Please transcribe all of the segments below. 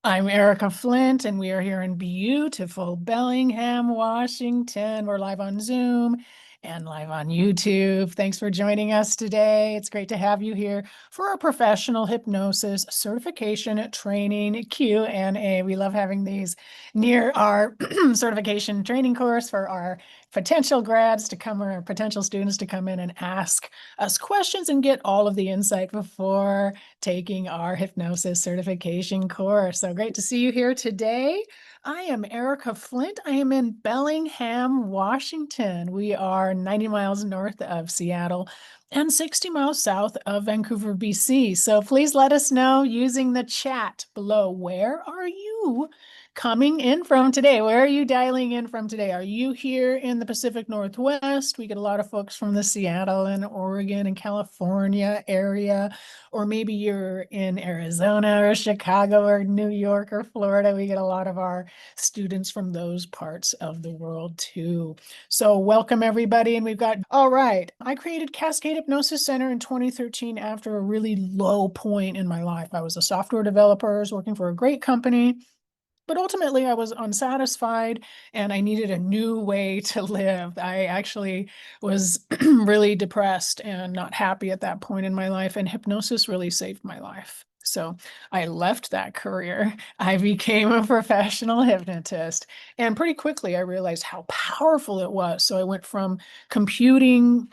I'm Erika Flint, and we are here in beautiful Bellingham, Washington. We're live on Zoom and live on YouTube. Thanks for joining us today. It's great to have you here for our professional hypnosis certification training Q&A. We love having these near our certification training course for our potential grads to come or potential students to come in and ask us questions and get all of the insight before taking our hypnosis certification course. So great to see you here today. I am Erika Flint. I am in Bellingham, Washington. We are 90 miles north of Seattle and 60 miles south of Vancouver, BC. So please let us know using the chat below. Where are you coming in from today? Where are you dialing in from today? Are you here in the Pacific Northwest? We get a lot of folks from the Seattle and Oregon and California area, or maybe you're in Arizona or Chicago or New York or Florida. We get a lot of our students from those parts of the world too. So welcome everybody. And all right, I created Cascade Hypnosis Center in 2013 after a really low point in my life. I was a software developer, I was working for a great company. But ultimately, I was unsatisfied and I needed a new way to live. I actually was really depressed and not happy at that point in my life, and hypnosis really saved my life. So I left that career. I became a professional hypnotist. And pretty quickly, I realized how powerful it was. So I went from programming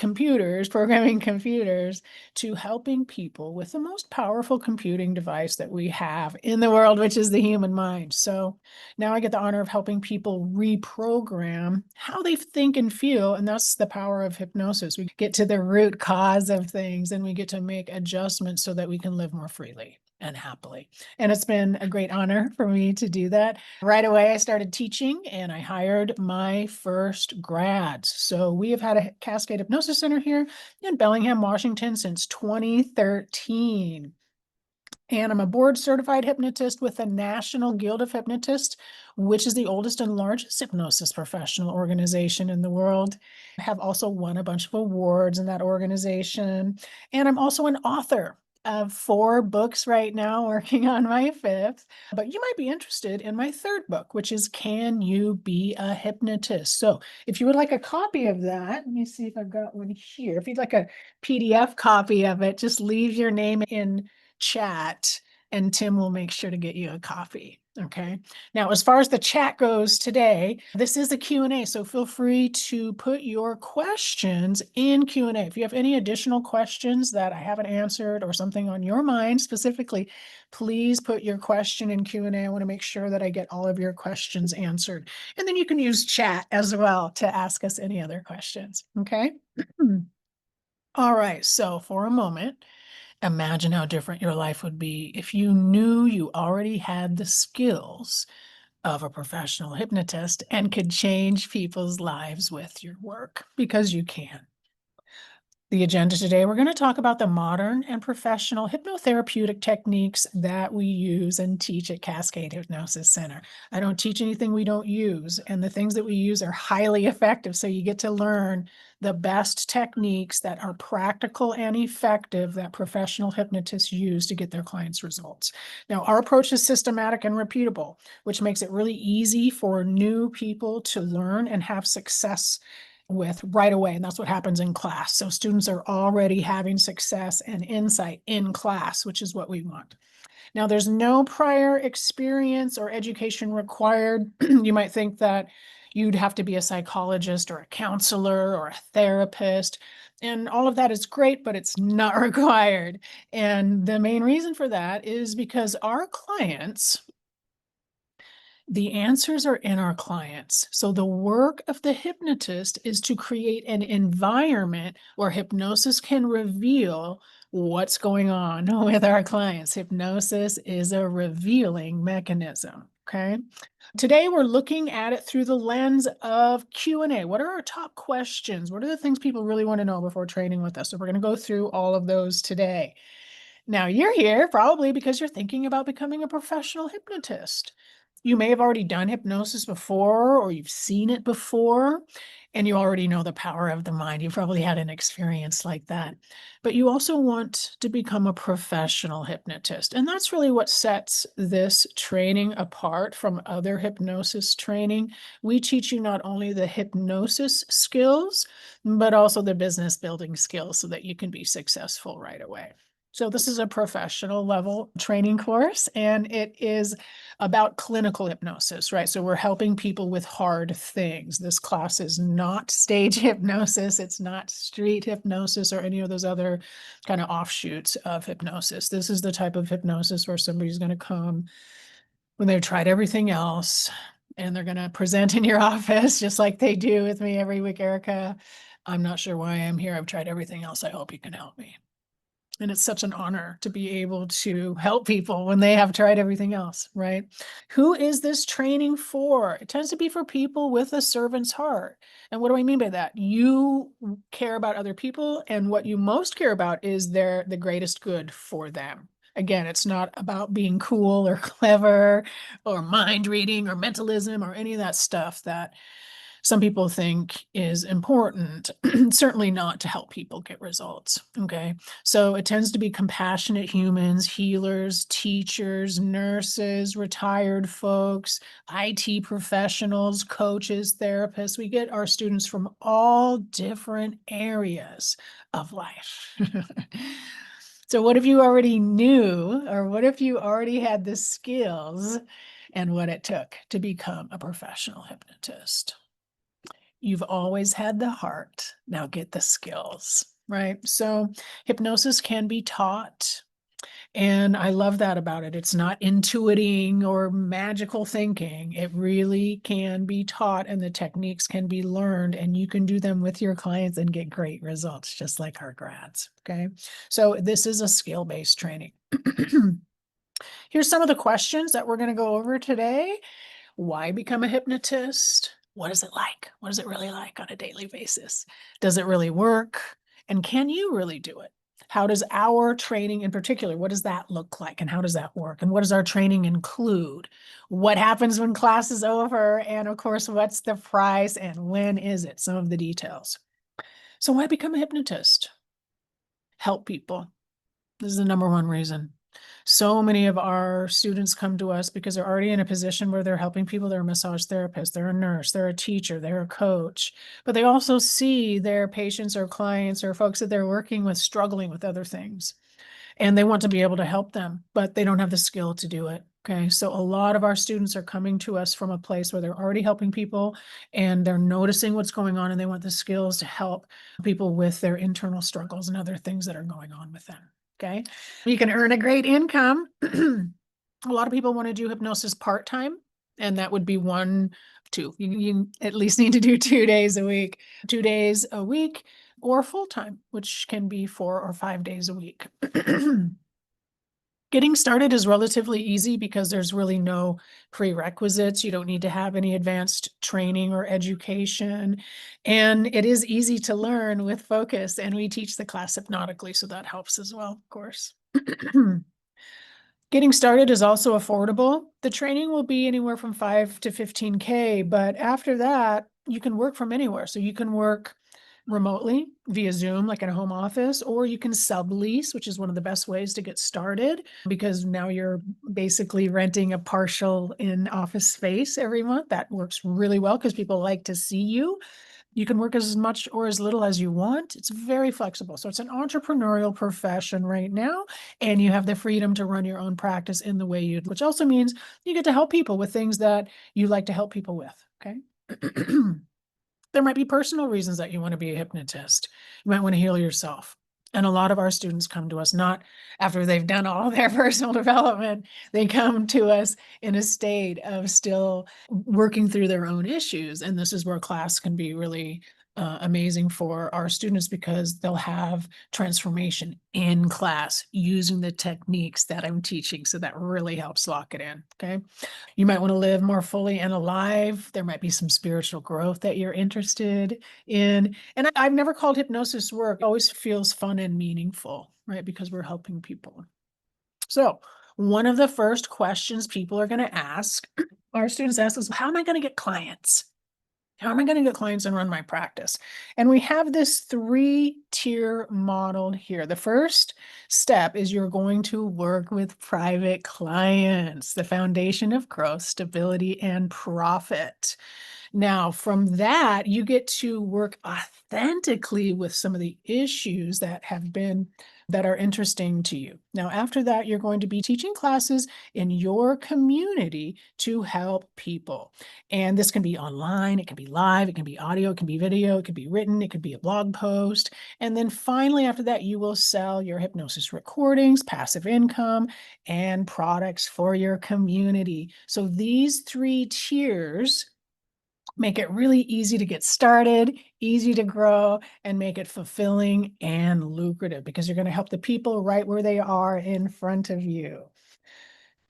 computers, to helping people with the most powerful computing device that we have in the world, which is the human mind. So now I get the honor of helping people reprogram how they think and feel. And that's the power of hypnosis. We get to the root cause of things and we get to make adjustments so that we can live more freely and happily. And it's been a great honor for me to do that. Right away, I started teaching and I hired my first grads. So we have had a Cascade Hypnosis Center here in Bellingham, Washington since 2013. And I'm a board certified hypnotist with the National Guild of Hypnotists, which is the oldest and largest hypnosis professional organization in the world. I have also won a bunch of awards in that organization. And I'm also an author of 4 books right now, working on my 5th. But you might be interested in my 3rd book, which is Can You Be a Hypnotist? So if you would like a copy of that, let me see if I've got one here. If you'd like a PDF copy of it, just leave your name in chat and Tim will make sure to get you a copy. Okay. Now, as far as the chat goes today, this is a Q&A, so feel free to put your questions in Q&A. If you have any additional questions that I haven't answered or something on your mind specifically, please put your question in Q&A. I want to make sure that I get all of your questions answered. And then you can use chat as well to ask us any other questions. Okay. All right. So for a moment, imagine how different your life would be if you knew you already had the skills of a professional hypnotist and could change people's lives with your work, because you can. The agenda today, we're going to talk about the modern and professional hypnotherapeutic techniques that we use and teach at Cascade Hypnosis Center. I don't teach anything we don't use, and the things that we use are highly effective. So you get to learn the best techniques that are practical and effective that professional hypnotists use to get their clients results. Now, our approach is systematic and repeatable, which makes it really easy for new people to learn and have success with right away. And that's what happens in class. So students are already having success and insight in class, which is what we want. Now, there's no prior experience or education required. You might think that you'd have to be a psychologist or a counselor or a therapist. And all of that is great, but it's not required. And the main reason for that is because our clients, the answers are in our clients. So the work of the hypnotist is to create an environment where hypnosis can reveal what's going on with our clients. Hypnosis is a revealing mechanism, okay? Today, we're looking at it through the lens of Q&A. What are our top questions? What are the things people really want to know before training with us? So we're going to go through all of those today. Now, you're here probably because you're thinking about becoming a professional hypnotist. You may have already done hypnosis before, or you've seen it before, and you already know the power of the mind. You probably had an experience like that. But you also want to become a professional hypnotist. And that's really what sets this training apart from other hypnosis training. We teach you not only the hypnosis skills, but also the business building skills so that you can be successful right away. So this is a professional level training course, and it is about clinical hypnosis, right? So we're helping people with hard things. This class is not stage hypnosis. It's not street hypnosis or any of those other kind of offshoots of hypnosis. This is the type of hypnosis where somebody's going to come when they've tried everything else and they're going to present in your office just like they do with me every week, Erika. I'm not sure why I'm here. I've tried everything else. I hope you can help me. And it's such an honor to be able to help people when they have tried everything else, right? Who is this training for? It tends to be for people with a servant's heart. And what do I mean by that? You care about other people, and what you most care about is the greatest good for them. Again, it's not about being cool or clever or mind reading or mentalism or any of that stuff that some people think is important, certainly not to help people get results. Okay. So it tends to be compassionate humans, healers, teachers, nurses, retired folks, IT professionals, coaches, therapists. We get our students from all different areas of life. So what if you already knew, or what if you already had the skills and what it took to become a professional hypnotist? You've always had the heart. Now get the skills, right? So hypnosis can be taught. And I love that about it. It's not intuiting or magical thinking. It really can be taught, and the techniques can be learned, and you can do them with your clients and get great results, just like our grads. Okay. So this is a skill-based training. Here's some of the questions that we're going to go over today. Why become a hypnotist? What is it like? What is it really like on a daily basis? Does it really work? And can you really do it? How does our training in particular, what does that look like? And how does that work? And what does our training include? What happens when class is over? And of course, what's the price and when is it? Some of the details. So why become a hypnotist? Help people. This is the number one reason. So many of our students come to us because they're already in a position where they're helping people. They're a massage therapist, they're a nurse, they're a teacher, they're a coach, but they also see their patients or clients or folks that they're working with struggling with other things. And they want to be able to help them, but they don't have the skill to do it. Okay. So a lot of our students are coming to us from a place where they're already helping people and they're noticing what's going on, and they want the skills to help people with their internal struggles and other things that are going on with them. Okay. You can earn a great income. A lot of people want to do hypnosis part-time, and that would be 2. You at least need to do 2 days a week, 2 days a week, or full-time, which can be 4 or 5 days a week. Getting started is relatively easy because there's really no prerequisites. You don't need to have any advanced training or education. And it is easy to learn with focus. And we teach the class hypnotically, so that helps as well, of course. Getting started is also affordable. The training will be anywhere from 5 to 15K, but after that, you can work from anywhere. So you can work remotely via Zoom, like in a home office, or you can sublease, which is one of the best ways to get started, because now you're basically renting a partial in office space every month. That works really well because people like to see you. You can work as much or as little as you want. It's very flexible. So it's an entrepreneurial profession right now, and you have the freedom to run your own practice in the way you'd, which also means you get to help people with things that you like to help people with. Okay. There might be personal reasons that you want to be a hypnotist. You might want to heal yourself. And a lot of our students come to us not after they've done all their personal development. They come to us in a state of still working through their own issues. And this is where class can be really amazing for our students, because they'll have transformation in class using the techniques that I'm teaching. So that really helps lock it in. Okay. You might want to live more fully and alive. There might be some spiritual growth that you're interested in. And I've never called hypnosis work. It always feels fun and meaningful, right? Because we're helping people. So one of the first questions people are going to ask Our students ask us, how am I going to get clients? How am I going to get clients and run my practice? And we have this 3-tier model here. The first step is you're going to work with private clients, the foundation of growth, stability, and profit. Now, from that, you get to work authentically with some of the issues that are interesting to you. Now, after that, you're going to be teaching classes in your community to help people. And this can be online, it can be live, it can be audio, it can be video, it could be written, it could be a blog post. And then finally, after that, you will sell your hypnosis recordings, passive income, and products for your community. So these 3 tiers make it really easy to get started, easy to grow, and make it fulfilling and lucrative because you're going to help the people right where they are in front of you.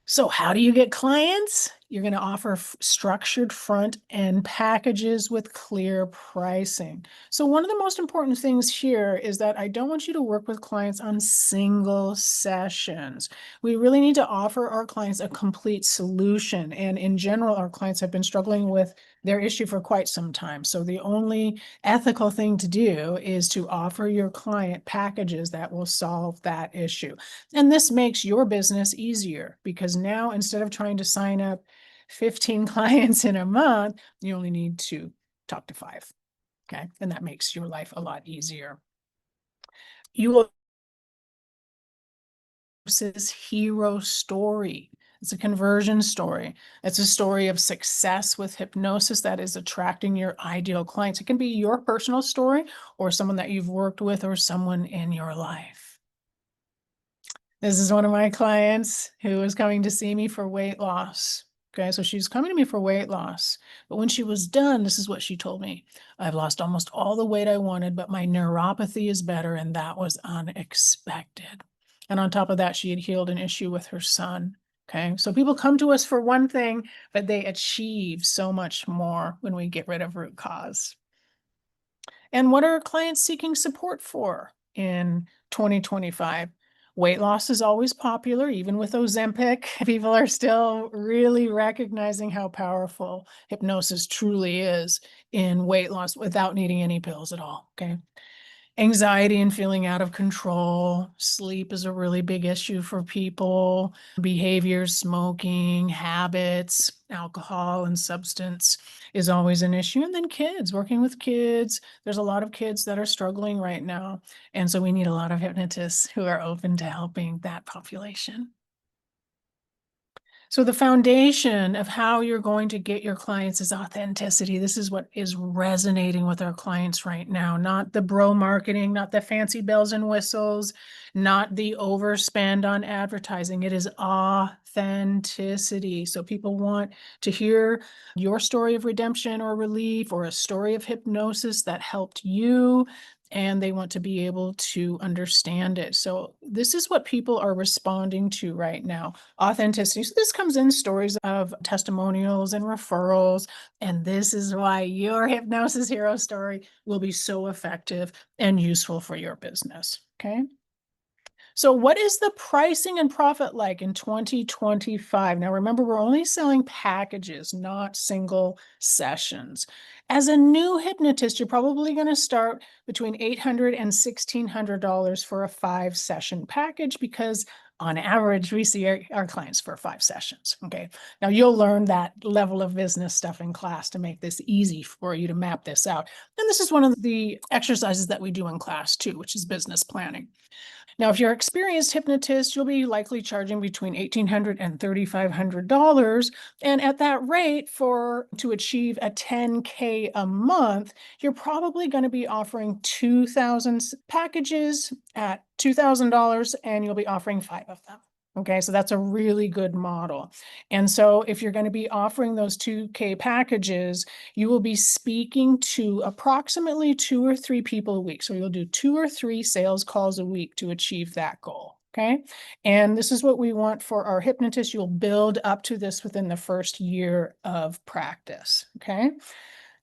So how do you get clients? You're going to offer structured front end packages with clear pricing. So one of the most important things here is that I don't want you to work with clients on single sessions. We really need to offer our clients a complete solution. And in general, our clients have been struggling with their issue for quite some time. So the only ethical thing to do is to offer your client packages that will solve that issue. And this makes your business easier because now instead of trying to sign up 15 clients in a month, you only need to talk to 5. Okay. And that makes your life a lot easier. You will this hero story. It's a conversion story. It's a story of success with hypnosis that is attracting your ideal clients. It can be your personal story or someone that you've worked with or someone in your life. This is one of my clients who was coming to see me for weight loss. Okay, so she's coming to me for weight loss. But when she was done, this is what she told me. I've lost almost all the weight I wanted, but my neuropathy is better, and that was unexpected. And on top of that, she had healed an issue with her son. Okay, so people come to us for one thing, but they achieve so much more when we get rid of root cause. And what are clients seeking support for in 2025? Weight loss is always popular, even with Ozempic. People are still really recognizing how powerful hypnosis truly is in weight loss without needing any pills at all. Okay. Anxiety and feeling out of control. Sleep is a really big issue for people. Behaviors, smoking, habits, alcohol, and substance is always an issue. And then kids, working with kids. There's a lot of kids that are struggling right now. And so we need a lot of hypnotists who are open to helping that population. So the foundation of how you're going to get your clients is authenticity. This is what is resonating with our clients right now, not the bro marketing, not the fancy bells and whistles, not the overspend on advertising. It is authenticity. So people want to hear your story of redemption or relief or a story of hypnosis that helped you, and they want to be able to understand it. So this is what people are responding to right now. Authenticity. So this comes in stories of testimonials and referrals. And this is why your hypnosis hero story will be so effective and useful for your business. Okay. So what is the pricing and profit like in 2025? Now, remember, we're only selling packages, not single sessions. As a new hypnotist, you're probably going to start between $800 and $1,600 for a 5-session package because on average, we see our clients for 5 sessions. Okay. Now you'll learn that level of business stuff in class to make this easy for you to map this out. And this is one of the exercises that we do in class too, which is business planning. Now, if you're an experienced hypnotist, you'll be likely charging between $1,800 and $3,500. And at that rate, to achieve a 10K a month, you're probably going to be offering 2,000 packages at $2,000, and you'll be offering 5 of them. Okay, so that's a really good model. And so if you're going to be offering those 2K packages, you will be speaking to approximately 2 or 3 people a week. So you'll do 2 or 3 sales calls a week to achieve that goal. Okay. And this is what we want for our hypnotists. You'll build up to this within the first year of practice. Okay.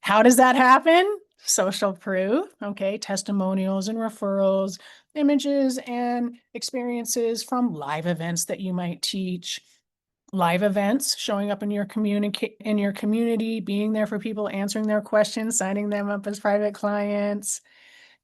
How does that happen? Social proof. Okay. Testimonials and referrals, images and experiences from live events that you might teach, live events, showing up in your community, being there for people, answering their questions, signing them up as private clients.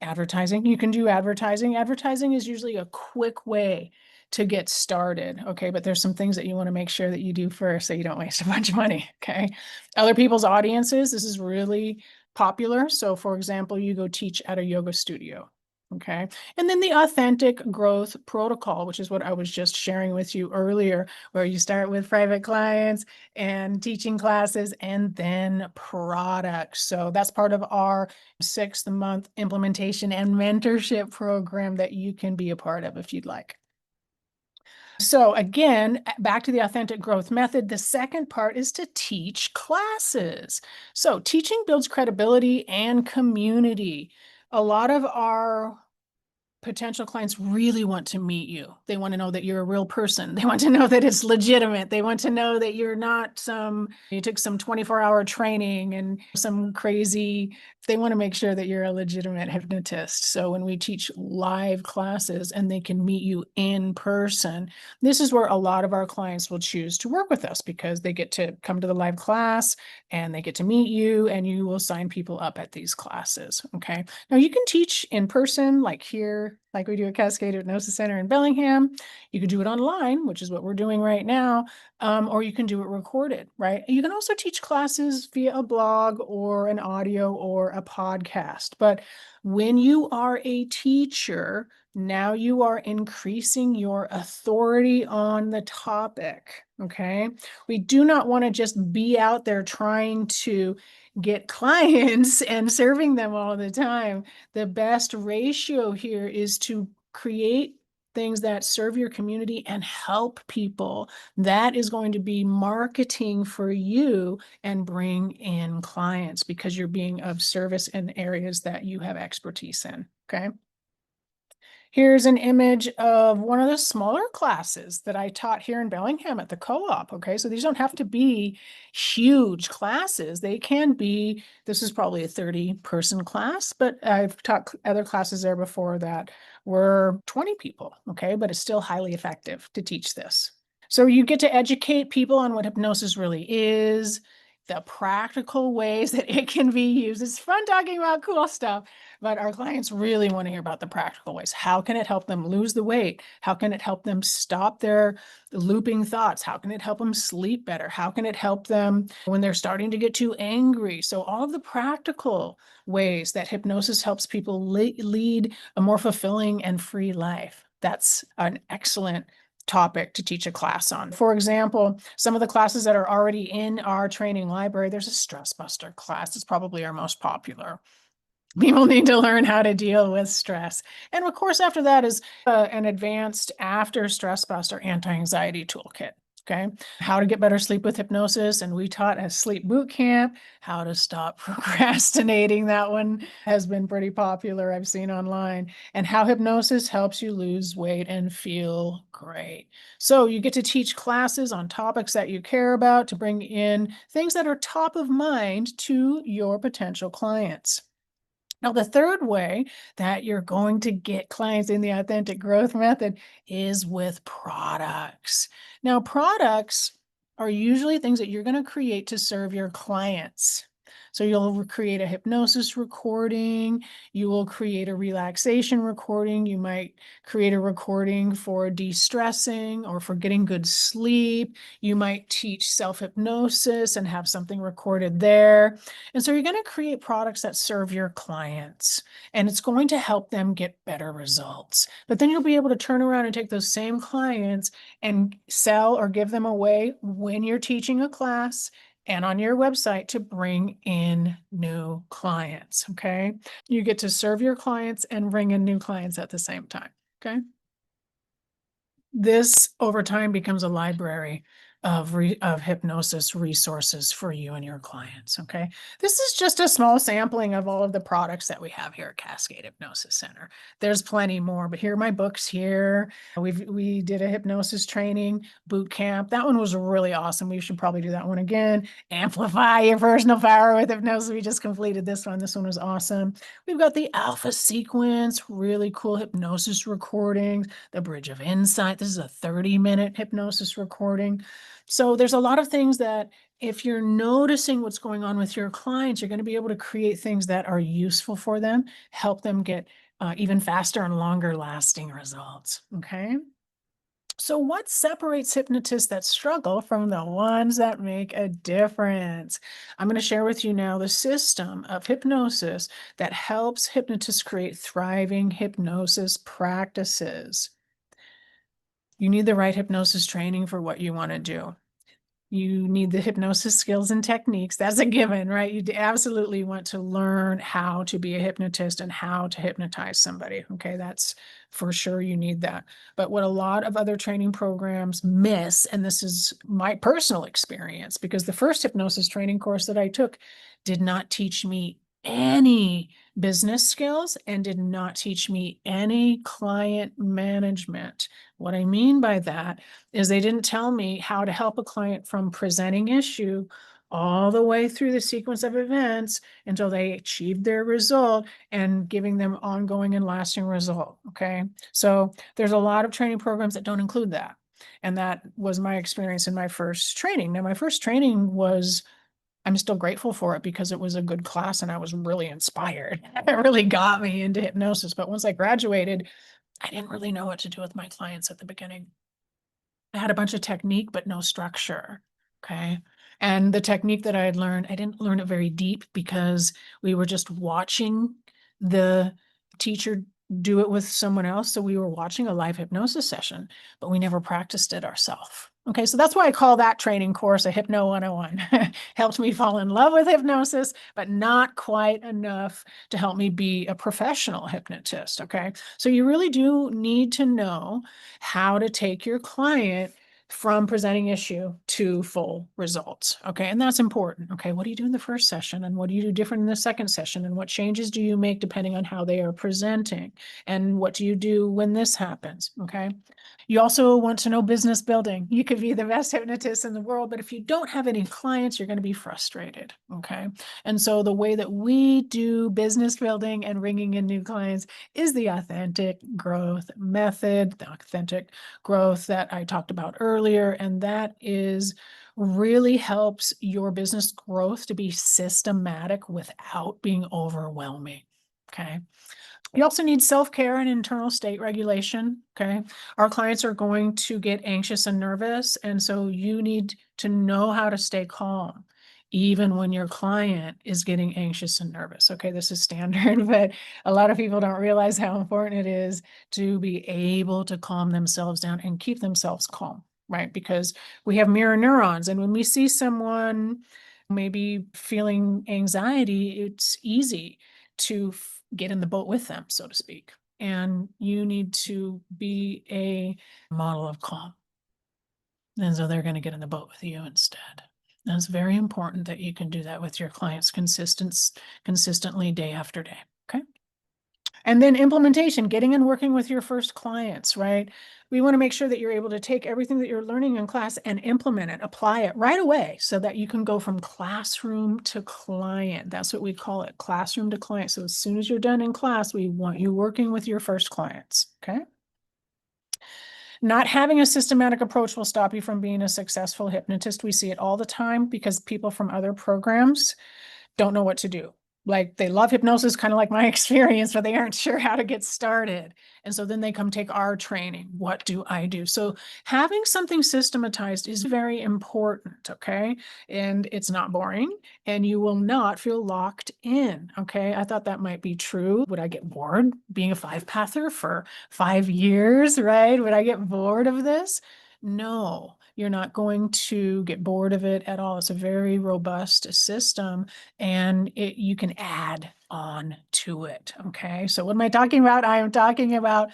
Advertising, you can do advertising. Advertising is usually a quick way to get started, okay? But there's some things that you want to make sure that you do first so you don't waste a bunch of money, okay? Other people's audiences, this is really popular. So for example, you go teach at a yoga studio, okay? And then the authentic growth protocol, which is what I was just sharing with you earlier, where you start with private clients and teaching classes and then products. So that's part of our 6-month implementation and mentorship program that you can be a part of if you'd like. So again, back to the authentic growth method, the second part is to teach classes. So teaching builds credibility and community. A lot of our potential clients really want to meet you. They want to know that you're a real person. They want to know that it's legitimate. They want to know that you're not you took some 24-hour training and some crazy, they want to make sure that you're a legitimate hypnotist. So when we teach live classes and they can meet you in person, this is where a lot of our clients will choose to work with us because they get to come to the live class and they get to meet you and you will sign people up at these classes, okay? Now you can teach in person, like here, like we do at Cascade Hypnosis Center in Bellingham. You can do it online, which is what we're doing right now, or you can do it recorded, right? You can also teach classes via a blog or an audio or a podcast. But when you are a teacher, now you are increasing your authority on the topic, okay? We do not want to just be out there trying to get clients and serving them all the time. The best ratio here is to create things that serve your community and help people. That is going to be marketing for you and bring in clients because you're being of service in areas that you have expertise in, okay? Here's an image of one of the smaller classes that I taught here in Bellingham at the co-op, okay? So these don't have to be huge classes. They can be, this is probably a 30-person class, but I've taught other classes there before that were 20 people, okay? But it's still highly effective to teach this. So you get to educate people on what hypnosis really is, the practical ways that it can be used. It's fun talking about cool stuff, but our clients really want to hear about the practical ways. How can it help them lose the weight? How can it help them stop their looping thoughts? How can it help them sleep better? How can it help them when they're starting to get too angry? So all of the practical ways that hypnosis helps people lead a more fulfilling and free life. That's an excellent topic to teach a class on. For example, some of the classes that are already in our training library, there's a stress buster class. It's probably our most popular. People need to learn how to deal with stress. And of course, after that is an advanced after stress buster anti-anxiety toolkit. Okay, how to get better sleep with hypnosis. And we taught a sleep boot camp, how to stop procrastinating. That one has been pretty popular, I've seen online, and how hypnosis helps you lose weight and feel great. So you get to teach classes on topics that you care about to bring in things that are top of mind to your potential clients. Now, the third way that you're going to get clients in the authentic growth method is with products. Now, products are usually things that you're going to create to serve your clients. So you'll create a hypnosis recording, you will create a relaxation recording, you might create a recording for de-stressing or for getting good sleep, you might teach self-hypnosis and have something recorded there. And so you're going to create products that serve your clients, and it's going to help them get better results. But then you'll be able to turn around and take those same clients and sell or give them away when you're teaching a class and on your website to bring in new clients, okay? You get to serve your clients and bring in new clients at the same time, okay? This, over time, becomes a library of hypnosis resources for you and your clients, okay? This is just a small sampling of all of the products that we have here at Cascade Hypnosis Center. There's plenty more, but here are my books here. We did a hypnosis training boot camp. That one was really awesome. We should probably do that one again. Amplify your personal power with hypnosis. We just completed this one. This one was awesome. We've got the Alpha Sequence, really cool hypnosis recordings, the Bridge of Insight. This is a 30-minute hypnosis recording. So there's a lot of things that if you're noticing what's going on with your clients, you're going to be able to create things that are useful for them, help them get even faster and longer lasting results. Okay. So, what separates hypnotists that struggle from the ones that make a difference? I'm going to share with you now the system of hypnosis that helps hypnotists create thriving hypnosis practices. You need the right hypnosis training for what you want to do. You need the hypnosis skills and techniques. That's a given, right? You absolutely want to learn how to be a hypnotist and how to hypnotize somebody. Okay, that's for sure. You need that. But what a lot of other training programs miss, and this is my personal experience, because the first hypnosis training course that I took did not teach me any business skills and did not teach me any client management. What I mean by that is they didn't tell me how to help a client from presenting issue all the way through the sequence of events until they achieved their result and giving them ongoing and lasting result. Okay. So there's a lot of training programs that don't include that. And that was my experience in my first training. Now, my first training was, I'm still grateful for it because it was a good class and I was really inspired. It really got me into hypnosis. But once I graduated, I didn't really know what to do with my clients at the beginning. I had a bunch of technique, but no structure. Okay. And the technique that I had learned, I didn't learn it very deep because we were just watching the teacher do it with someone else. So we were watching a live hypnosis session, but we never practiced it ourselves. Okay, so that's why I call that training course a Hypno 101. Helped me fall in love with hypnosis, but not quite enough to help me be a professional hypnotist. Okay, so you really do need to know how to take your client from presenting issue to full results. Okay. And that's important. Okay. What do you do in the first session? And what do you do different in the second session? And what changes do you make depending on how they are presenting? And what do you do when this happens? Okay. You also want to know business building. You could be the best hypnotist in the world, but if you don't have any clients, you're going to be frustrated. Okay. And so the way that we do business building and bringing in new clients is the authentic growth method, the authentic growth that I talked about earlier. And that is really helps your business growth to be systematic without being overwhelming. Okay. You also need self-care and internal state regulation. Okay. Our clients are going to get anxious and nervous. And so you need to know how to stay calm, even when your client is getting anxious and nervous. Okay. This is standard, but a lot of people don't realize how important it is to be able to calm themselves down and keep themselves calm, right? Because we have mirror neurons. And when we see someone maybe feeling anxiety, it's easy to get in the boat with them, so to speak. And you need to be a model of calm. And so they're going to get in the boat with you instead. And it's very important that you can do that with your clients consistently day after day. Okay. And then implementation, getting and working with your first clients, right? We want to make sure that you're able to take everything that you're learning in class and implement it, apply it right away so that you can go from classroom to client. That's what we call it, classroom to client. So as soon as you're done in class, we want you working with your first clients, okay? Not having a systematic approach will stop you from being a successful hypnotist. We see it all the time because people from other programs don't know what to do. Like they love hypnosis, kind of like my experience, but they aren't sure how to get started. And so then they come take our training. What do I do? So having something systematized is very important, okay? And it's not boring and you will not feel locked in, okay? I thought that might be true. Would I get bored being a 5-pather for 5 years, right? Would I get bored of this? No, you're not going to get bored of it at all. It's a very robust system and you can add on to it. Okay. So what am I talking about? I am talking about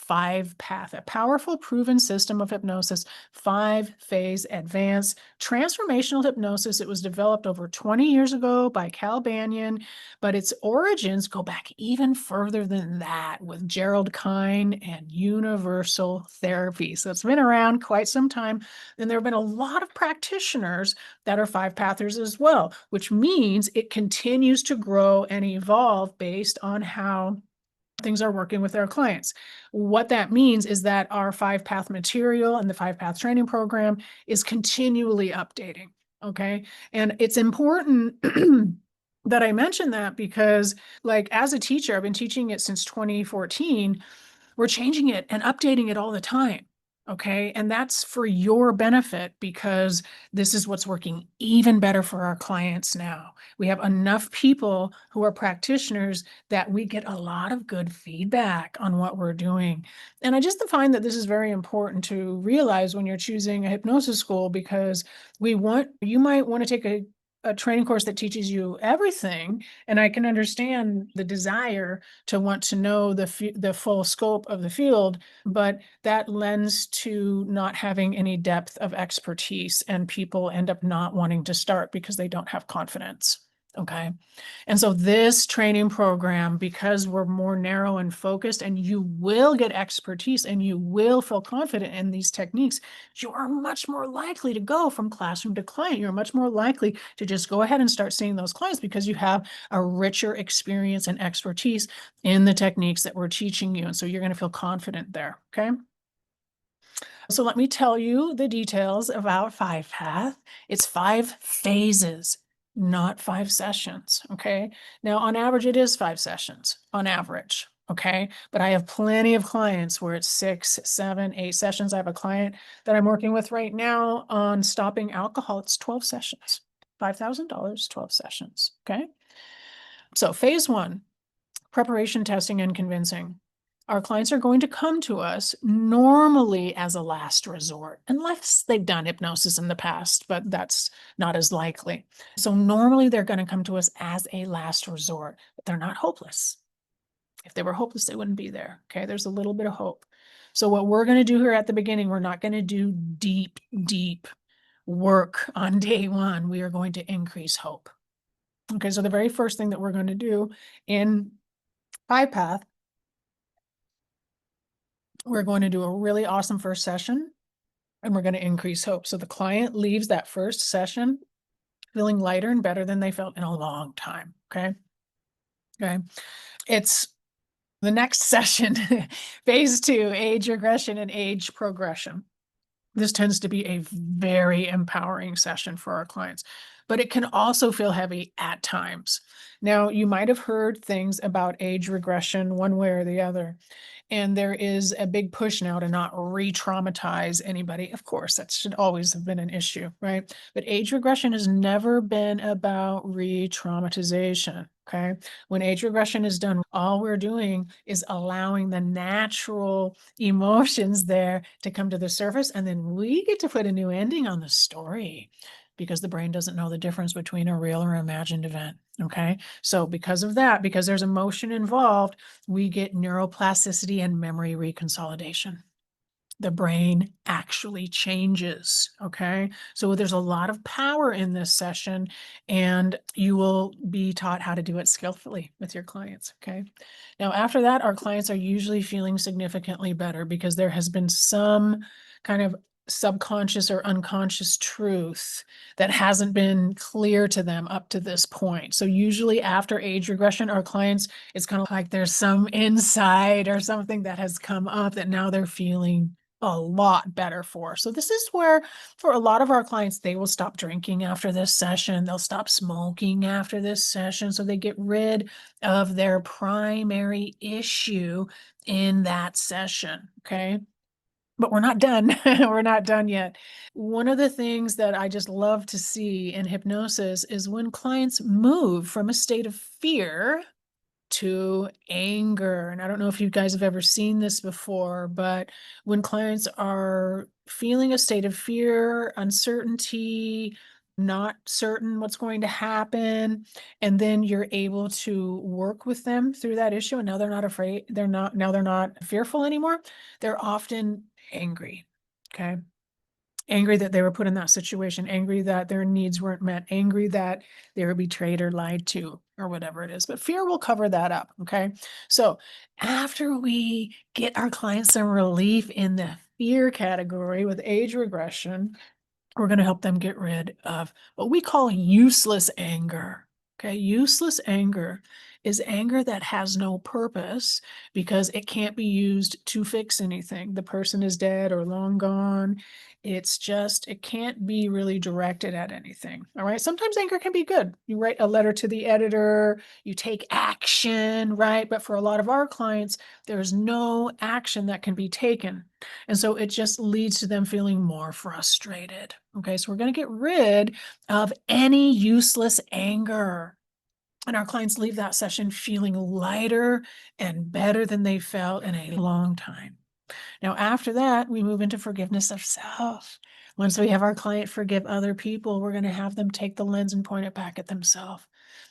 5-path, a powerful proven system of hypnosis, 5-phase advanced transformational hypnosis. It was developed over 20 years ago by Cal Banyan, but its origins go back even further than that with Gerald Kine and universal therapy. So it's been around quite some time. And there have been a lot of practitioners that are 5-pathers as well, which means it continues to grow and evolve based on how things are working with our clients. What that means is that our 5-path material and the 5-path training program is continually updating. Okay. And it's important that I mention that because, like, as a teacher, I've been teaching it since 2014. We're changing it and updating it all the time. Okay. And that's for your benefit because this is what's working even better for our clients now. We have enough people who are practitioners that we get a lot of good feedback on what we're doing. And I just find that this is very important to realize when you're choosing a hypnosis school because you might want to take a training course that teaches you everything. And I can understand the desire to want to know the full scope of the field, but that lends to not having any depth of expertise, and people end up not wanting to start because they don't have confidence. Okay. And so this training program, because we're more narrow and focused, and you will get expertise and you will feel confident in these techniques, you are much more likely to go from classroom to client. You're much more likely to just go ahead and start seeing those clients because you have a richer experience and expertise in the techniques that we're teaching you. And so you're going to feel confident there. Okay. So let me tell you the details about 5-path. It's 5 phases, not 5 sessions. Okay. Now, on average, it is 5 sessions on average. Okay. But I have plenty of clients where it's 6, 7, 8 sessions. I have a client that I'm working with right now on stopping alcohol. It's 12 sessions, $5,000, 12 sessions. Okay. So phase 1, preparation, testing, and convincing. Our clients are going to come to us normally as a last resort, unless they've done hypnosis in the past, but that's not as likely. So normally they're going to come to us as a last resort, but they're not hopeless. If they were hopeless, they wouldn't be there. Okay, there's a little bit of hope. So what we're going to do here at the beginning, we're not going to do deep work on day 1. We are going to increase hope. Okay, so the very first thing that we're going to do in 5-path, we're going to do a really awesome first session, and we're going to increase hope. So the client leaves that first session feeling lighter and better than they felt in a long time. Okay. Okay. It's the next session, phase 2, age regression and age progression. This tends to be a very empowering session for our clients, but it can also feel heavy at times. Now, you might have heard things about age regression one way or the other. And there is a big push now to not re-traumatize anybody. Of course, that should always have been an issue, right? But age regression has never been about re-traumatization, okay? When age regression is done, all we're doing is allowing the natural emotions there to come to the surface, and then we get to put a new ending on the story because the brain doesn't know the difference between a real or imagined event, okay? So because of that, because there's emotion involved, we get neuroplasticity and memory reconsolidation. The brain actually changes, okay? So there's a lot of power in this session, and you will be taught how to do it skillfully with your clients, okay? Now, after that, our clients are usually feeling significantly better because there has been some kind of subconscious or unconscious truth that hasn't been clear to them up to this point. So usually after age regression, our clients, it's kind of like there's some insight or something that has come up that now they're feeling a lot better for. So this is where, for a lot of our clients, they will stop drinking after this session. They'll stop smoking after this session. So they get rid of their primary issue in that session. Okay. But we're not done. We're not done yet. One of the things that I just love to see in hypnosis is when clients move from a state of fear to anger. And I don't know if you guys have ever seen this before, but when clients are feeling a state of fear, uncertainty, not certain what's going to happen, and then you're able to work with them through that issue, and now they're not afraid, now they're not fearful anymore, they're often angry. Okay. Angry that they were put in that situation, angry that their needs weren't met, angry that they were betrayed or lied to, or whatever it is. But fear will cover that up, okay? So after we get our clients some relief in the fear category with age regression, we're going to help them get rid of what we call useless anger, okay? Useless anger is anger that has no purpose because it can't be used to fix anything. The person is dead or long gone. It can't be really directed at anything. All right. Sometimes anger can be good. You write a letter to the editor, you take action, right? But for a lot of our clients, there's no action that can be taken. And so it just leads to them feeling more frustrated. Okay. So we're going to get rid of any useless anger. And our clients leave that session feeling lighter and better than they felt in a long time. Now, after that, we move into forgiveness of self. Once we have our client forgive other people, we're going to have them take the lens and point it back at themselves.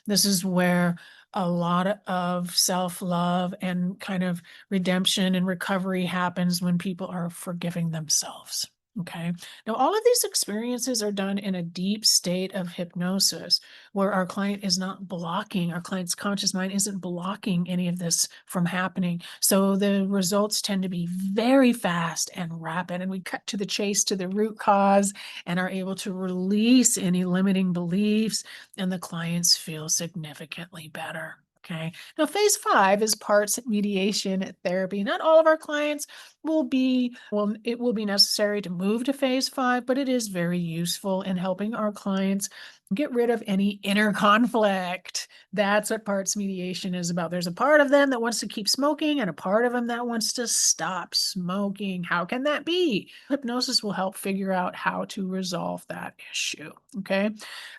This is where a lot of self-love and kind of redemption and recovery happens when people are forgiving themselves. Okay. Now, all of these experiences are done in a deep state of hypnosis where our client is not blocking, our client's conscious mind isn't blocking any of this from happening. So the results tend to be very fast and rapid, and we cut to the chase, to the root cause, and are able to release any limiting beliefs, and the clients feel significantly better. Okay. Now, phase 5 is parts mediation therapy. Not all of our clients it will be necessary to move to phase 5, but it is very useful in helping our clients get rid of any inner conflict. That's what parts mediation is about. There's a part of them that wants to keep smoking and a part of them that wants to stop smoking. How can that be? Hypnosis will help figure out how to resolve that issue. Okay.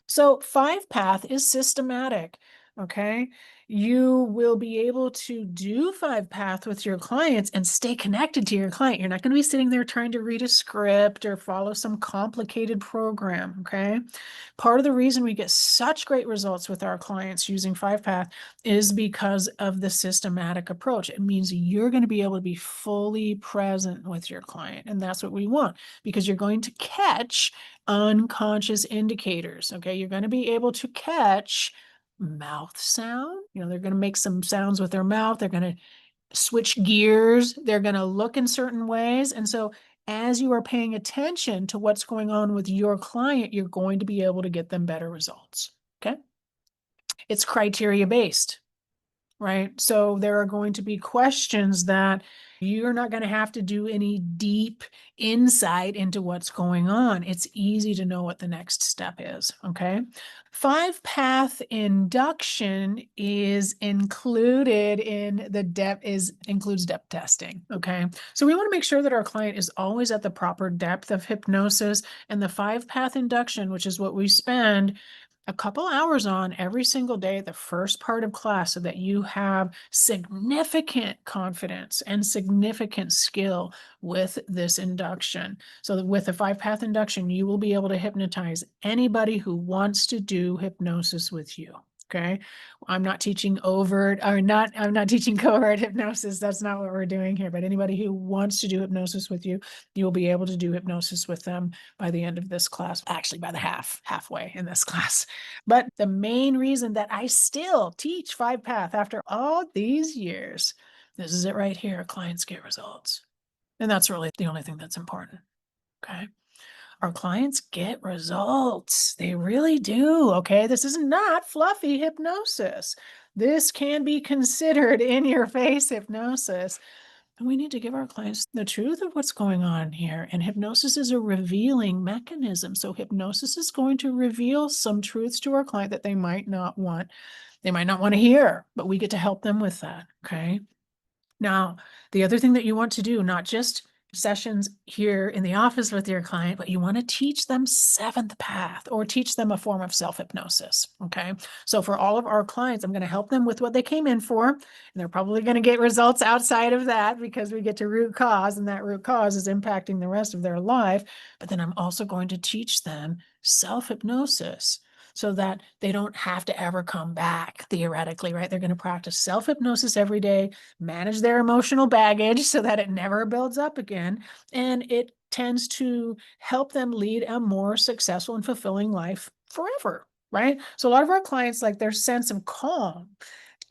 So 5-path is systematic. Okay. You will be able to do 5-path with your clients and stay connected to your client. You're not going to be sitting there trying to read a script or follow some complicated program. Okay. Part of the reason we get such great results with our clients using 5-path is because of the systematic approach. It means you're going to be able to be fully present with your client. And that's what we want, because you're going to catch unconscious indicators. Okay. You're going to be able to catch mouth sound. They're going to make some sounds with their mouth. They're going to switch gears. They're going to look in certain ways. And so as you are paying attention to what's going on with your client, you're going to be able to get them better results. Okay. It's criteria based, right? So there are going to be questions that you're not going to have to do any deep insight into what's going on. It's easy to know what the next step is. Okay. 5-path induction is included in includes depth testing. Okay. So we want to make sure that our client is always at the proper depth of hypnosis, and the 5-path induction, which is what we spend a couple hours on every single day, the first part of class, so that you have significant confidence and significant skill with this induction. So that with the 5-path induction, you will be able to hypnotize anybody who wants to do hypnosis with you. Okay. I'm not teaching I'm not teaching covert hypnosis. That's not what we're doing here. But anybody who wants to do hypnosis with you, you will be able to do hypnosis with them by the end of this class, actually by the halfway in this class. But the main reason that I still teach 5-path after all these years, this is it right here. Clients get results. And that's really the only thing that's important. Okay. Our clients get results. They really do. Okay. This is not fluffy hypnosis. This can be considered in your face hypnosis. And we need to give our clients the truth of what's going on here. And hypnosis is a revealing mechanism. So hypnosis is going to reveal some truths to our client that they might not want to hear, but we get to help them with that. Okay. Now, the other thing that you want to do, not just sessions here in the office with your client, but you want to teach them 7th path or teach them a form of self-hypnosis. Okay. So for all of our clients, I'm going to help them with what they came in for. And they're probably going to get results outside of that because we get to root cause, and that root cause is impacting the rest of their life. But then I'm also going to teach them self-hypnosis, so that they don't have to ever come back, theoretically, right? They're going to practice self-hypnosis every day, manage their emotional baggage so that it never builds up again. And it tends to help them lead a more successful and fulfilling life forever, right? So a lot of our clients, like their sense of calm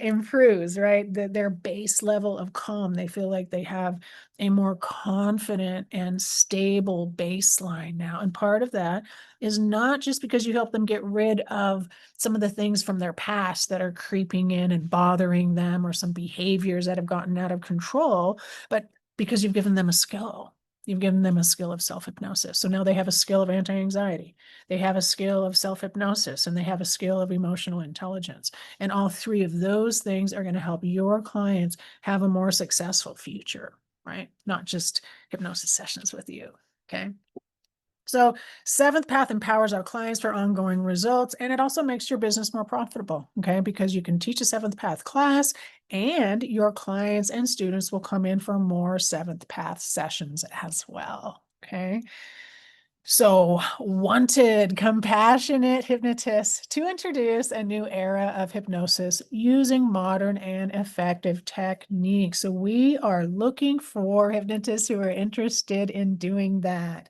improves, right? Their base level of calm. They feel like they have a more confident and stable baseline now. And part of that is not just because you help them get rid of some of the things from their past that are creeping in and bothering them, or some behaviors that have gotten out of control, but because you've given them a skill. You've given them a skill of self-hypnosis. So now they have a skill of anti-anxiety. They have a skill of self-hypnosis, and they have a skill of emotional intelligence. And all three of those things are going to help your clients have a more successful future, right? Not just hypnosis sessions with you, okay? So seventh path empowers our clients for ongoing results, and it also makes your business more profitable, okay? Because you can teach a seventh path class, and your clients and students will come in for more seventh path sessions as well, okay? So, wanted compassionate hypnotists to introduce a new era of hypnosis using modern and effective techniques. So, we are looking for hypnotists who are interested in doing that.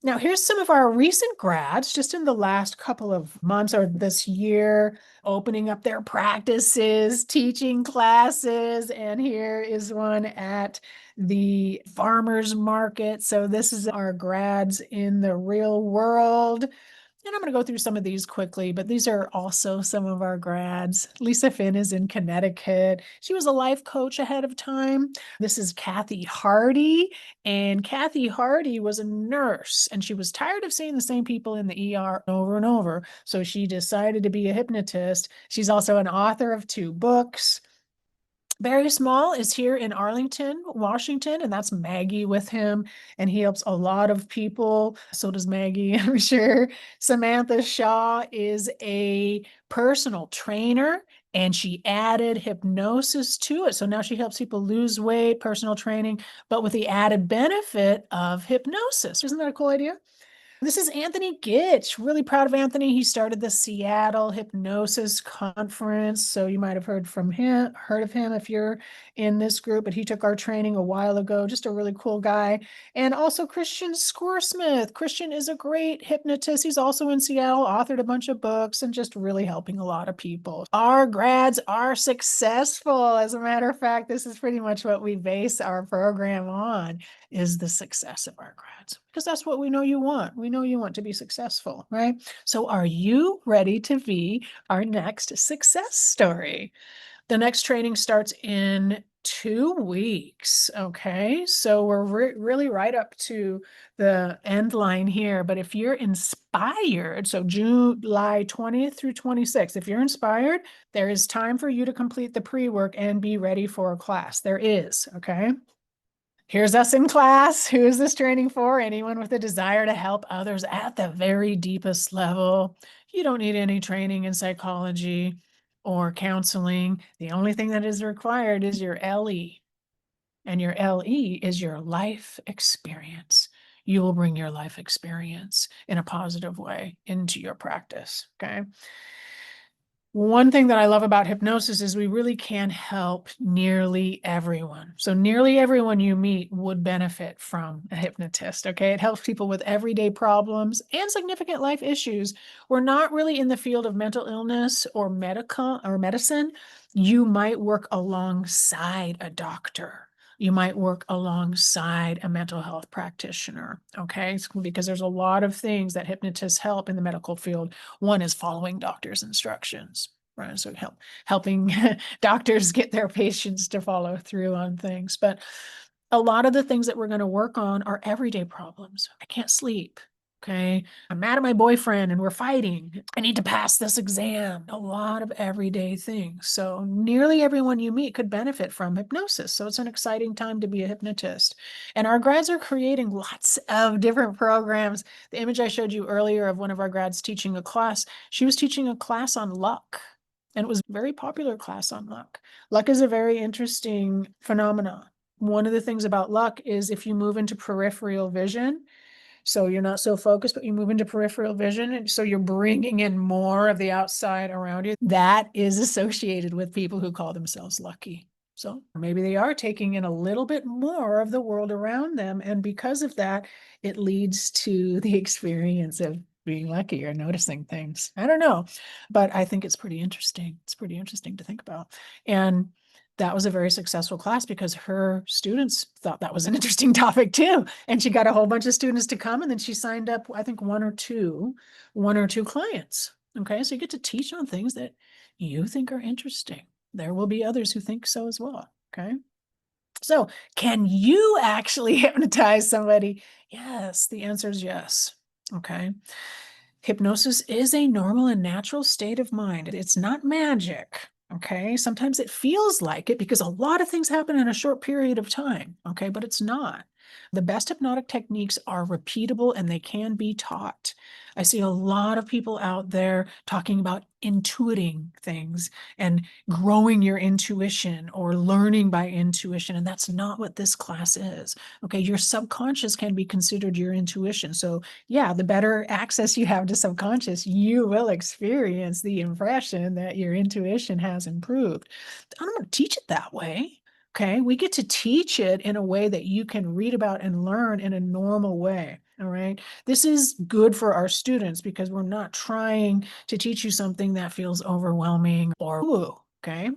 Now, here's some of our recent grads just in the last couple of months or this year, opening up their practices, teaching classes. And here is one at the farmers market. So this is our grads in the real world. And I'm going to go through some of these quickly, but these are also some of our grads. Lisa Finn is in Connecticut. She was a life coach ahead of time. This is Kathy Hardy. And Kathy Hardy was a nurse, and she was tired of seeing the same people in the ER over and over. So she decided to be a hypnotist. She's also an author of 2 books. Barry Small is here in Arlington, Washington, and that's Maggie with him. And he helps a lot of people. So does Maggie, I'm sure. Samantha Shaw is a personal trainer, and she added hypnosis to it. So now she helps people lose weight, personal training, but with the added benefit of hypnosis. Isn't that a cool idea? This is Anthony Gitch. Really proud of Anthony. He started the Seattle Hypnosis Conference. So you might have heard of him if you're in this group, but he took our training a while ago. Just a really cool guy. And also Christian Scoresmith. Christian is a great hypnotist. He's also in Seattle, authored a bunch of books, and just really helping a lot of people. Our grads are successful. As a matter of fact, this is pretty much what we base our program on, is the success of our grads, because that's what we know you want. We know you want to be successful, right? So are you ready to be our next success story? The next training starts in 2 weeks, okay? So we're really right up to the end line here. But if you're inspired, so July 20th through 26th, if you're inspired, there is time for you to complete the pre-work and be ready for a class. There is, okay? Here's us in class. Who is this training for? Anyone with a desire to help others at the very deepest level. You don't need any training in psychology or counseling. The only thing that is required is your LE. And your LE is your life experience. You will bring your life experience in a positive way into your practice, okay? One thing that I love about hypnosis is we really can help nearly everyone. So nearly everyone you meet would benefit from a hypnotist, okay? It helps people with everyday problems and significant life issues. We're not really in the field of mental illness or medicine. You might work alongside a doctor. You might work alongside a mental health practitioner, okay? Because there's a lot of things that hypnotists help in the medical field. One is following doctors' instructions, right? So helping doctors get their patients to follow through on things. But a lot of the things that we're going to work on are everyday problems. I can't sleep. Okay, I'm mad at my boyfriend and we're fighting. I need to pass this exam. A lot of everyday things. So nearly everyone you meet could benefit from hypnosis. So it's an exciting time to be a hypnotist. And our grads are creating lots of different programs. The image I showed you earlier of one of our grads teaching a class, she was teaching a class on luck. And it was a very popular class on luck. Luck is a very interesting phenomenon. One of the things about luck is if you move into peripheral vision, so you're not so focused, but you move into peripheral vision. And so you're bringing in more of the outside around you. That is associated with people who call themselves lucky. So maybe they are taking in a little bit more of the world around them. And because of that, it leads to the experience of being lucky or noticing things. I don't know, but I think it's pretty interesting. It's pretty interesting to think about. And that was a very successful class because her students thought that was an interesting topic too. And she got a whole bunch of students to come, and then she signed up, I think, one or two clients. Okay. So you get to teach on things that you think are interesting. There will be others who think so as well. Okay. So can you actually hypnotize somebody? Yes. The answer is yes. Okay. Hypnosis is a normal and natural state of mind. It's not magic. Okay. Sometimes it feels like it because a lot of things happen in a short period of time. Okay. But it's not. The best hypnotic techniques are repeatable and they can be taught. I see a lot of people out there talking about intuiting things and growing your intuition or learning by intuition. And that's not what this class is. Okay. Your subconscious can be considered your intuition. So yeah, the better access you have to subconscious, you will experience the impression that your intuition has improved. I'm going to teach it that way. Okay. We get to teach it in a way that you can read about and learn in a normal way. All right. This is good for our students because we're not trying to teach you something that feels overwhelming or woo. Okay.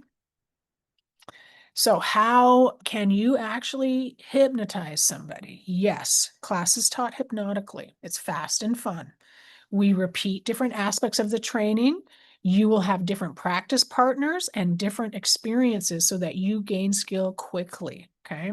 So how can you actually hypnotize somebody? Yes, class is taught hypnotically. It's fast and fun. We repeat different aspects of the training. You will have different practice partners and different experiences so that you gain skill quickly. Okay.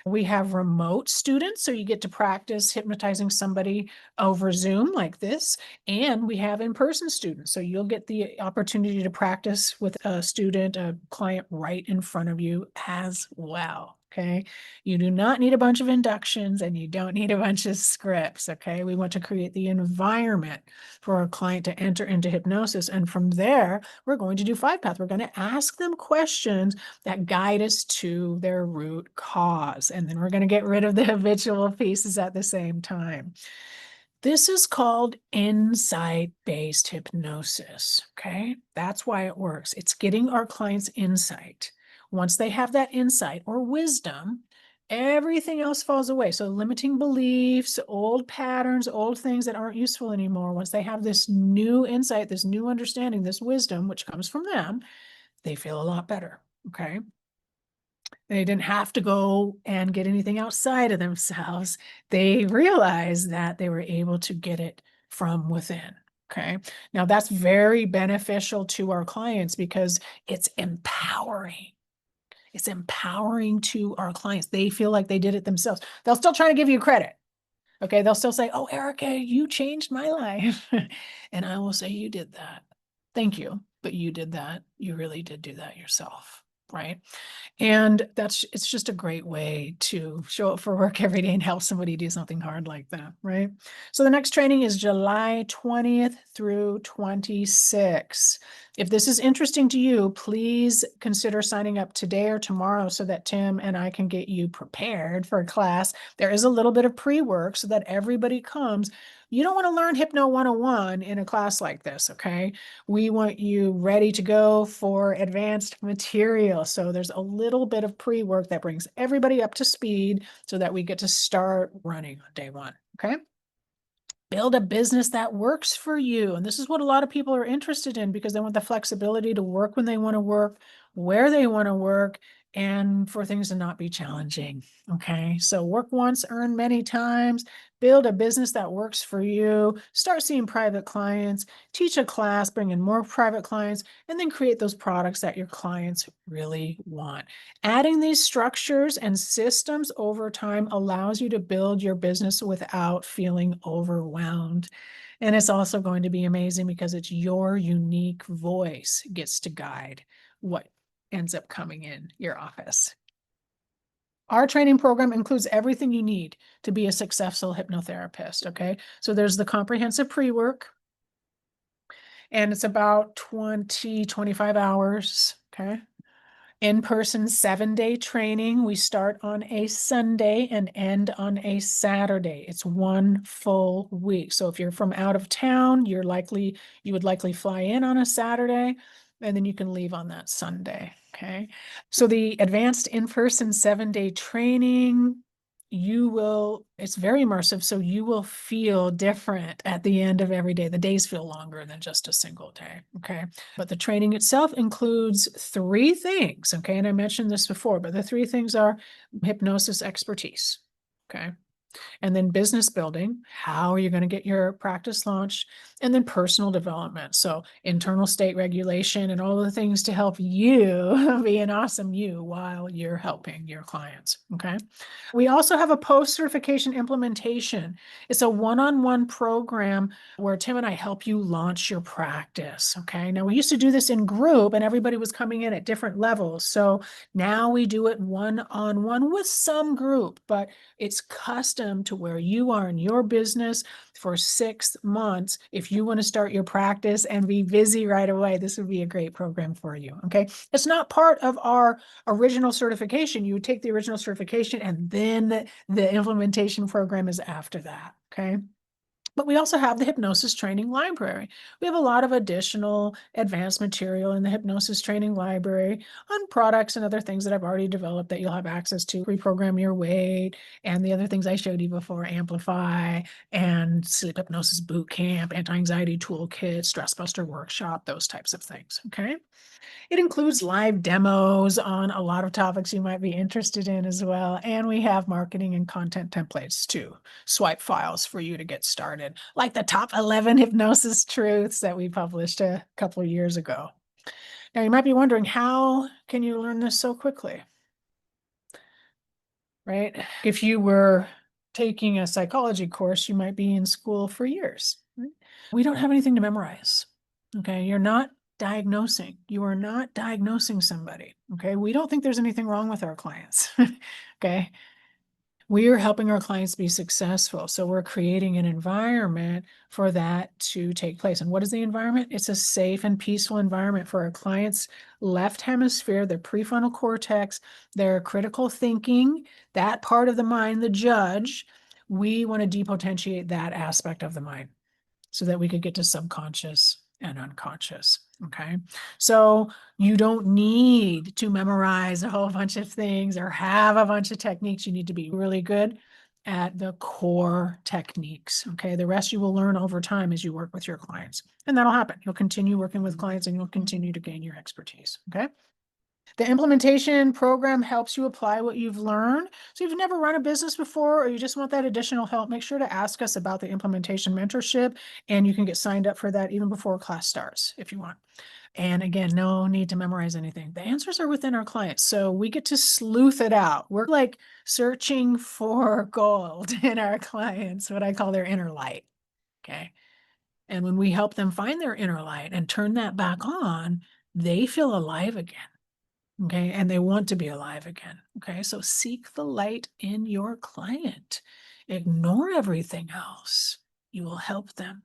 We have remote students, so you get to practice hypnotizing somebody over Zoom like this. And we have in-person students, so you'll get the opportunity to practice with a student, a client right in front of you as well. Okay. You do not need a bunch of inductions and you don't need a bunch of scripts. Okay. We want to create the environment for our client to enter into hypnosis. And from there, we're going to do 5-path. We're going to ask them questions that guide us to their root cause. And then we're going to get rid of the habitual pieces at the same time. This is called insight-based hypnosis. Okay. That's why it works. It's getting our clients insight. Once they have that insight or wisdom, everything else falls away. So limiting beliefs, old patterns, old things that aren't useful anymore. Once they have this new insight, this new understanding, this wisdom, which comes from them, they feel a lot better. Okay. They didn't have to go and get anything outside of themselves. They realized that they were able to get it from within. Okay. Now that's very beneficial to our clients because it's empowering. It's empowering to our clients. They feel like they did it themselves. They'll still try to give you credit. Okay. They'll still say, "Oh, Erika, you changed my life." And I will say, "You did that. Thank you. But you did that. You really did do that yourself." Right. And it's just a great way to show up for work every day and help somebody do something hard like that, right? So the next training is July 20th through 26. If this is interesting to you, please consider signing up today or tomorrow so that Tim and I can get you prepared for a class. There is a little bit of pre-work so that everybody comes. You don't want to learn Hypno 101 in a class like this, okay? We want you ready to go for advanced material. So there's a little bit of pre-work that brings everybody up to speed so that we get to start running on day one, okay? Build a business that works for you. And this is what a lot of people are interested in because they want the flexibility to work when they want to work, where they want to work, and for things to not be challenging. Okay. So work once, earn many times, build a business that works for you, start seeing private clients, teach a class, bring in more private clients, and then create those products that your clients really want. Adding these structures and systems over time allows you to build your business without feeling overwhelmed. And it's also going to be amazing because it's your unique voice gets to guide what ends up coming in your office. Our training program includes everything you need to be a successful hypnotherapist. Okay. So there's the comprehensive pre-work, and it's about 25 hours. Okay. In-person 7-day training. We start on a Sunday and end on a Saturday. It's one full week. So if you're from out of town, you would likely fly in on a Saturday, and then you can leave on that Sunday. Okay. So the advanced in-person 7-day training it's very immersive, so you will feel different at the end of every day. The days feel longer than just a single day, okay? But the training itself includes 3 things, okay? And I mentioned this before, but the 3 things are hypnosis expertise, okay? And then business building, how are you going to get your practice launched? And then personal development. So internal state regulation and all the things to help you be an awesome you while you're helping your clients. Okay. We also have a post-certification implementation. It's a one-on-one program where Tim and I help you launch your practice. Okay. Now we used to do this in group and everybody was coming in at different levels. So now we do it one-on-one with some group, but it's custom to where you are in your business for 6 months. If you want to start your practice and be busy right away, this would be a great program for you. Okay. It's not part of our original certification. You would take the original certification and then the implementation program is after that. Okay. But we also have the hypnosis training library. We have a lot of additional advanced material in the hypnosis training library on products and other things that I've already developed that you'll have access to. Reprogram your weight and the other things I showed you before, Amplify and sleep hypnosis boot camp, anti-anxiety toolkit, stress buster workshop, those types of things. Okay. It includes live demos on a lot of topics you might be interested in as well. And we have marketing and content templates too, swipe files for you to get started, like the top 11 hypnosis truths that we published a couple of years ago. Now you might be wondering, how can you learn this so quickly? Right? If you were taking a psychology course, you might be in school for years. Right? We don't have anything to memorize. Okay. You're not diagnosing. You are not diagnosing somebody. Okay. We don't think there's anything wrong with our clients. Okay. We are helping our clients be successful. So we're creating an environment for that to take place. And what is the environment? It's a safe and peaceful environment for our clients' left hemisphere, their prefrontal cortex, their critical thinking, that part of the mind, the judge. We want to depotentiate that aspect of the mind so that we could get to subconscious and unconscious. Okay. So you don't need to memorize a whole bunch of things or have a bunch of techniques. You need to be really good at the core techniques. Okay. The rest you will learn over time as you work with your clients. And that'll happen. You'll continue working with clients and you'll continue to gain your expertise. Okay. The implementation program helps you apply what you've learned. So if you've never run a business before, or you just want that additional help, make sure to ask us about the implementation mentorship, and you can get signed up for that even before class starts if you want. And again, no need to memorize anything. The answers are within our clients. So we get to sleuth it out. We're like searching for gold in our clients, what I call their inner light. Okay. And when we help them find their inner light and turn that back on, they feel alive again. Okay. And they want to be alive again. Okay. So seek the light in your client. Ignore everything else. You will help them.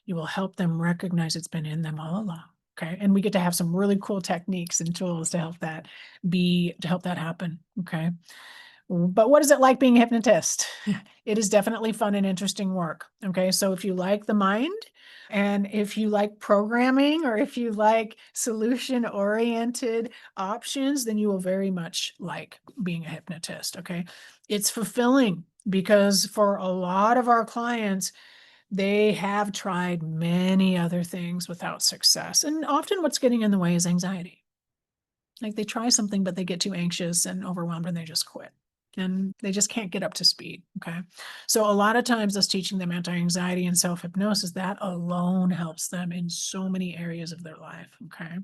You will help them recognize it's been in them all along. Okay. And we get to have some really cool techniques and tools to help that happen. Okay. But what is it like being a hypnotist? It is definitely fun and interesting work. Okay. So if you like the mind and if you like programming or if you like solution oriented options, then you will very much like being a hypnotist. Okay. It's fulfilling because for a lot of our clients, they have tried many other things without success. And often what's getting in the way is anxiety. Like they try something, but they get too anxious and overwhelmed and they just quit. And they just can't get up to speed. Okay. So a lot of times us teaching them anti-anxiety and self-hypnosis, that alone helps them in so many areas of their life. Okay.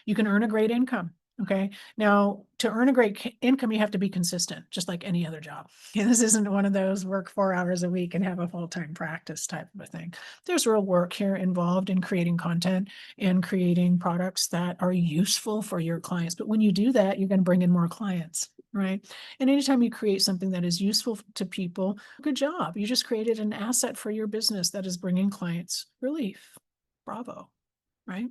You can earn a great income. Okay. Now, to earn a great income, you have to be consistent, just like any other job. And this isn't one of those work 4 hours a week and have a full-time practice type of a thing. There's real work here involved in creating content and creating products that are useful for your clients. But when you do that, you're going to bring in more clients, right? And anytime you create something that is useful to people, good job. You just created an asset for your business that is bringing clients relief. Bravo, right?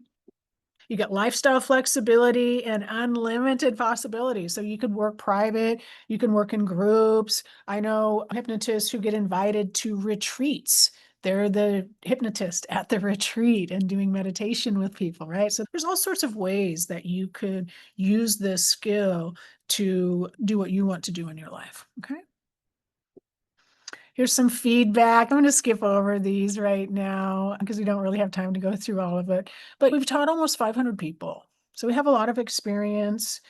You get lifestyle flexibility and unlimited possibilities. So you could work private, you can work in groups. I know hypnotists who get invited to retreats. They're the hypnotist at the retreat and doing meditation with people, right? So there's all sorts of ways that you could use this skill to do what you want to do in your life. Okay. Here's some feedback. I'm going to skip over these right now because we don't really have time to go through all of it. But we've taught almost 500 people. So we have a lot of experience.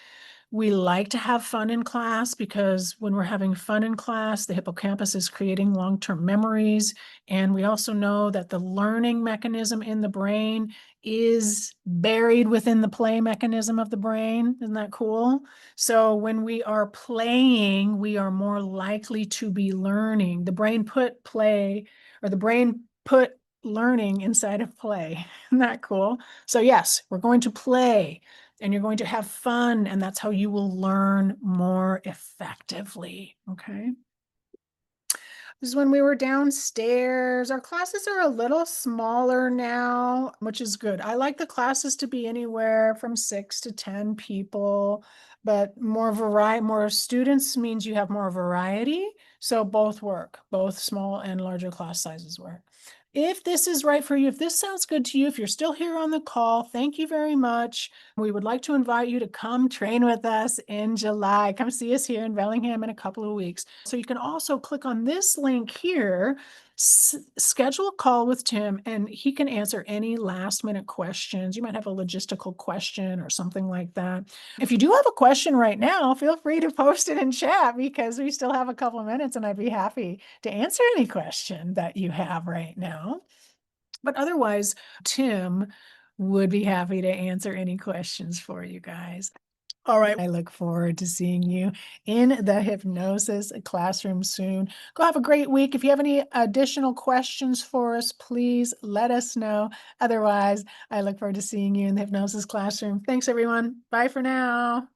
We like to have fun in class because when we're having fun in class, the hippocampus is creating long-term memories. And we also know that the learning mechanism in the brain is buried within the play mechanism of the brain. Isn't that cool? So when we are playing, we are more likely to be learning. The brain put play, or the brain put learning inside of play. Isn't that cool? So yes, we're going to play and you're going to have fun, and that's how you will learn more effectively, okay? This is when we were downstairs. Our classes are a little smaller now, which is good. I like the classes to be anywhere from 6 to 10 people, but more students means you have more variety. So both work, both small and larger class sizes work. If this is right for you, if this sounds good to you, if you're still here on the call, thank you very much. We would like to invite you to come train with us in July. Come see us here in Bellingham in a couple of weeks. So you can also click on this link here, schedule a call with Tim, and he can answer any last minute questions. You might have a logistical question or something like that. If you do have a question right now, feel free to post it in chat because we still have a couple of minutes and I'd be happy to answer any question that you have right now. But otherwise, Tim would be happy to answer any questions for you guys. All right. I look forward to seeing you in the hypnosis classroom soon. Go have a great week. If you have any additional questions for us, please let us know. Otherwise, I look forward to seeing you in the hypnosis classroom. Thanks, everyone. Bye for now.